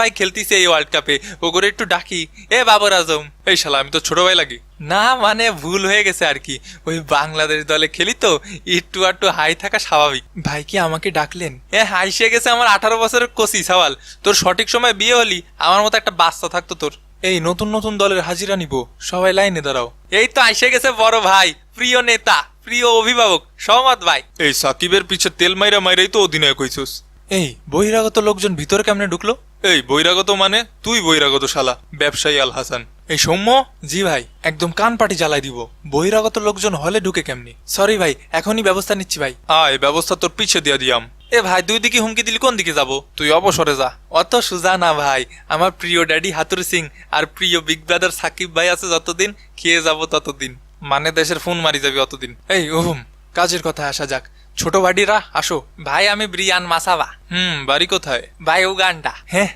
ভাই খেলতিছে এই ওয়ার্ল্ড কাপে, ও করে একটু ডাকি, এ বাবর আজম। এই শালা আমি তো ছোট ভাই লাগি। না মানে ভুল হয়ে গেছে আর কি, ওই বাংলাদেশ দলে খেলি তো একটু আটটু হাই থাকা স্বাভাবিক। ভাই কি আমাকে ডাকলেন? হাইসে গেছে আমার 18 বছরের কচি সওয়াল। তোর সঠিক সময় বিয়ে হলি আমার মতো একটা বাচ্চা থাকতো তোর। এই নতুন নতুন দলের হাজিরা নিব, সবাই লাইনে দাঁড়াও। এই তো আইসে গেছে বড় ভাই, প্রিয় নেতা, প্রিয় অভিভাবক সমাদ ভাই। এই সাকিবের পিছে তেল মাইরা মাইরাই তো অধিনায়ক হইছস। এই বহিরাগত লোকজন ভিতরে কেমনে ঢুকলো? এই বহিরাগত মানে তুই বহিরাগত শালা, ব্যবসায়ী আল হাসান। এই সৌম্য। জি ভাই, একদম কান পাটি জ্বালাই দিব। বহিরাগত লোকজন হলে ঢুকে কেমনি? সরি ভাই, এখনই ব্যবস্থা নিচ্ছি ভাই। এই ব্যবস্থা তোর পিছে দিয়া দিয়াম। এ ভাই দুই দিকে হুমকি দিলি, কোন দিকে যাব? তুই অবসরে যা। অত সুজা না ভাই, আমার প্রিয় ড্যাডি হাতুর সিং আর প্রিয় বিগ ব্রাদার সাকিব ভাই আছে যতদিন, খেয়ে যাব ততদিন। মানে দেশের ফোন মারি যাবি অতদিন। এই কাজের কথা আসা যাক। ছোট বাড়িরা আসো। ভাই আমি ব্রিয়ান মাসাবা। বাড়ি কোথায়? ভাই উগান্ডা। হ্যাঁ